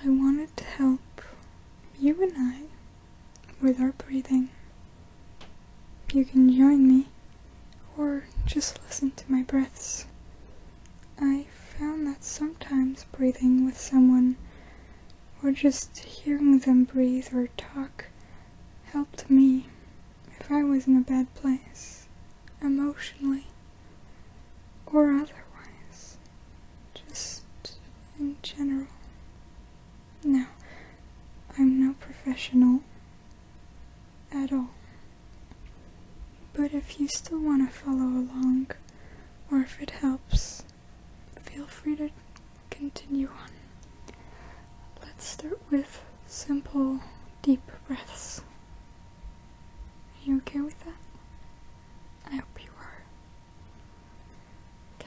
I wanted to help you and I with our breathing. You can join me, or just listen to my breaths. I found that sometimes breathing with someone, or just hearing them breathe or talk, helped me if I was in a bad place, emotionally, or otherwise, just in general. Now, I'm no professional at all, but if you still want to follow along, or if it helps, feel free to continue on. Let's start with simple, deep breaths. Are you okay with that? I hope you are. Okay.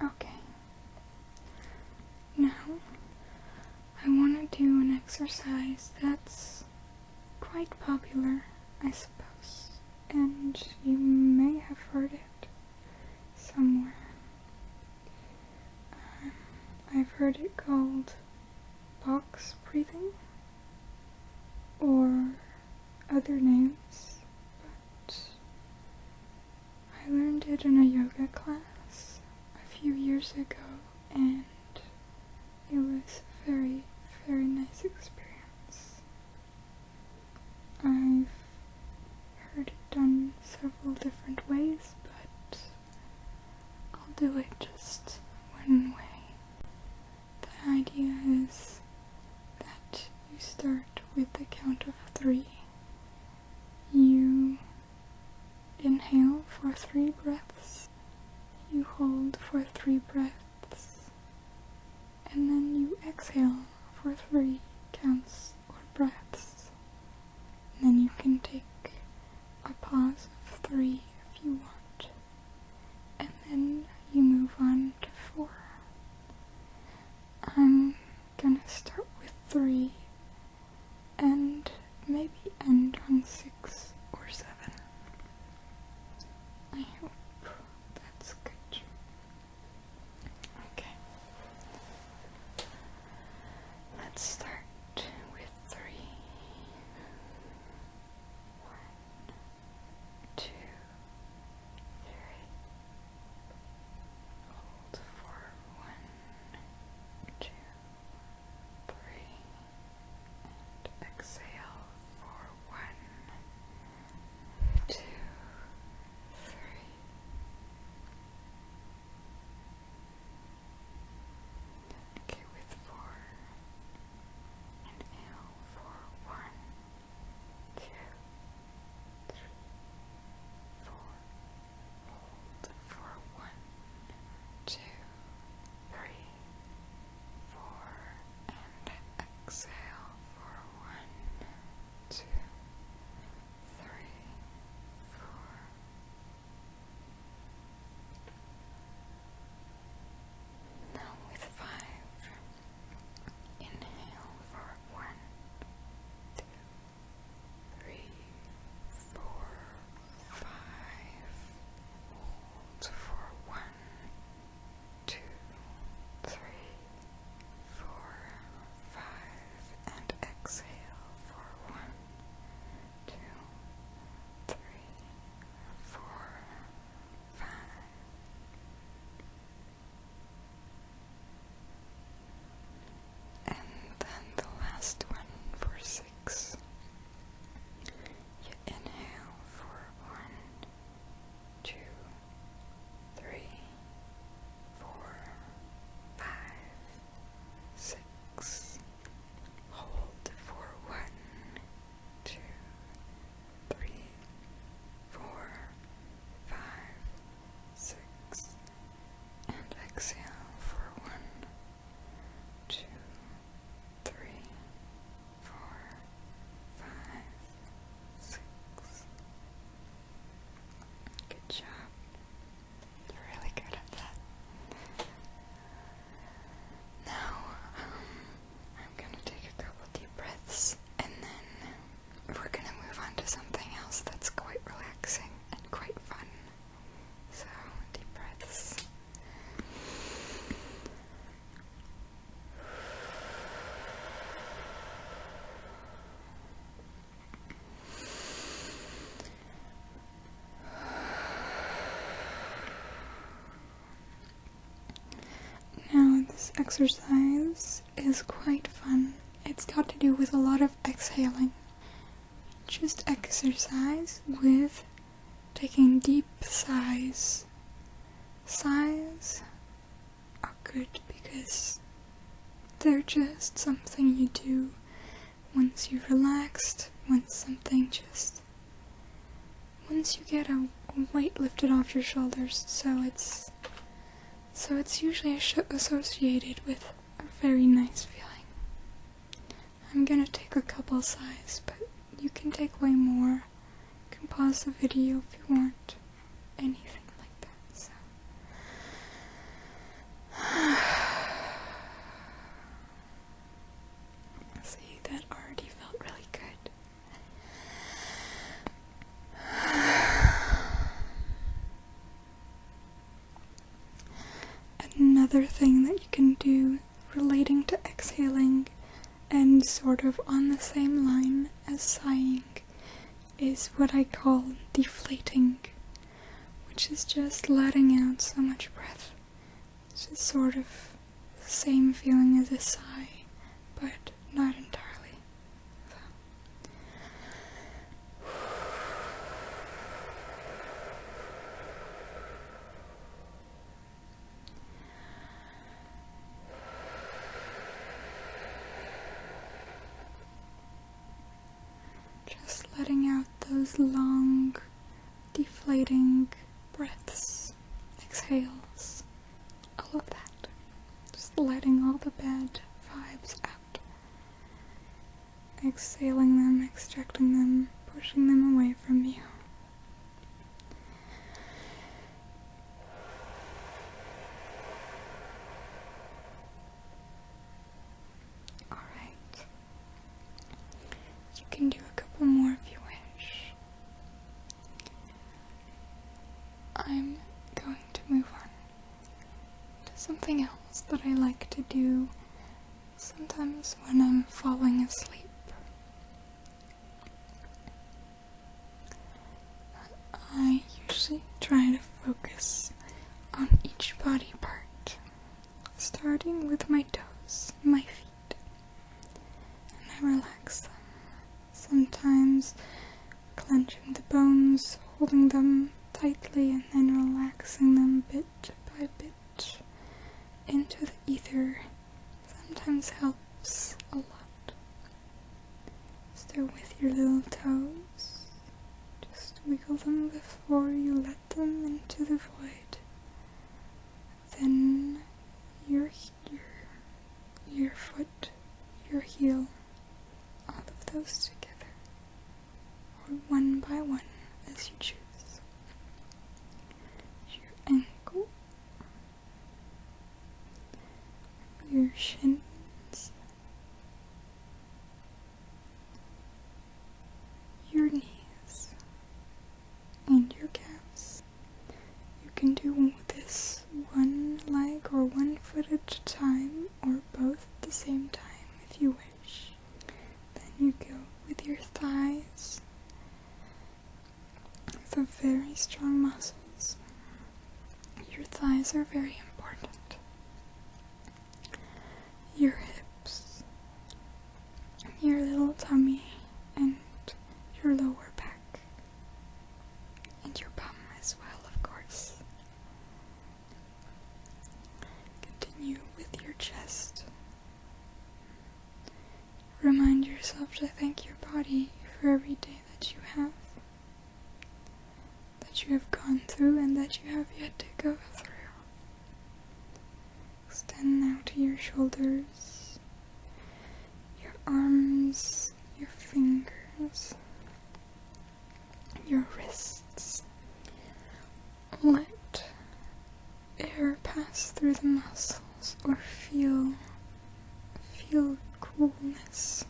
Okay. Now, I want to do an exercise that's quite popular, I suppose, and you may have heard it somewhere. I've heard it called box breathing, or other names, but I learned it in a yoga class a few years ago, and it was a very, very nice experience. I've heard it done several different ways, but I'll do it just one way. The idea is that you start with the count of 3. You inhale for 3 breaths, you hold for 3 breaths, and then you exhale for 3 counts or breaths. And then you can take a pause of 3 if you want, and then you move on to 4. I'm gonna start with 3 and maybe end on 6 or 7. I hope that's good. Okay. Let's start with 3. 1, 2, 3. Hold for 1, 2, 3. And exhale for 1, 2, 3. Okay, with 4. Inhale for 1, 2, 3, 4. Hold for 1, 2, 3, 4. And exhale for 1, 2, 3, 4. Now with 5. Inhale for 1, 2, 3, 4, 5. Hold for 1, 2, 3, 4, 5. exercise is quite fun. It's got to do with a lot of exhaling. Just exercise with taking deep sighs. Sighs are good because they're just something you do once you've relaxed, once you get a weight lifted off your shoulders, so it's usually associated with a very nice feeling. I'm gonna take a couple sighs, but you can take way more. You can pause the video if you want. Anything like that, so. See, that already felt really good. Another thing that you can do relating to exhaling and sort of on the same line as sighing is what I call deflating, which is just letting out so much breath. It's just sort of the same feeling as a sigh, but not entirely. Just letting out those long, deflating breaths, exhales, all of that. Just letting all the bad vibes out. Exhaling them, extracting them, pushing them away from you. Alright. You can do a couple more if you wish. I'm going to move on to something else that I like to do sometimes when I'm falling asleep. I usually try to focus on each body part, starting with my toes, my feet, and I relax them. Sometimes clenching the bones, holding them tightly, and then relaxing them bit by bit into the ether sometimes helps a lot. Start with your little toes. Just wiggle them before you let them into the void. Then your foot, your heel, all of those together, or one by one as you choose. Your ankle, your shins, your knees, and your calves. You can do this one leg or one foot at a time, or both at the same time if you wish. Then you go with your thighs, the very strong muscles. Your thighs are very important. Your hips, your little tummy, and your lower back, and your bum as well, of course. Continue with your chest. Remind yourself to thank your body for every day that you have gone through and that you have yet to go through. Extend now to your shoulders, your arms, your fingers, your wrists. Let air pass through the muscles, or feel coolness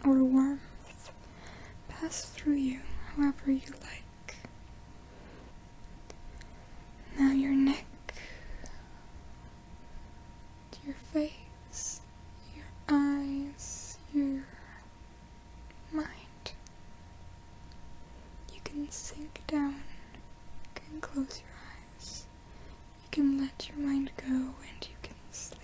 or warmth pass through you however you like. Now your neck, your face, your eyes, your mind. You can sink down, you can close your eyes, you can let your mind go, and you can sleep.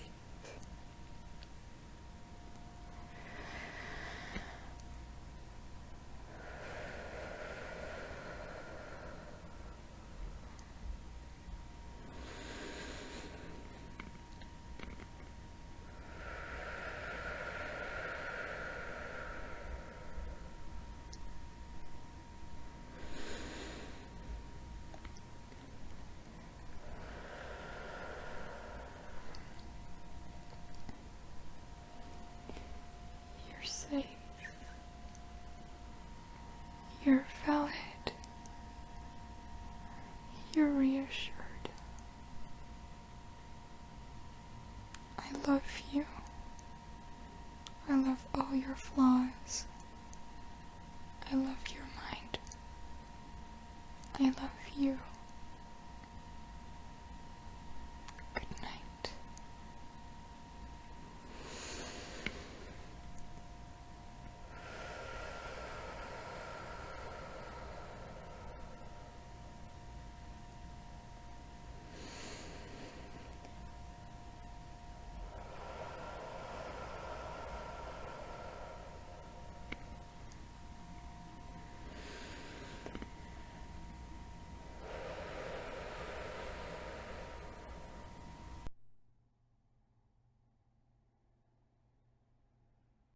safe. You're valid. You're reassured. I love you. I love all your flaws. I love your mind. I love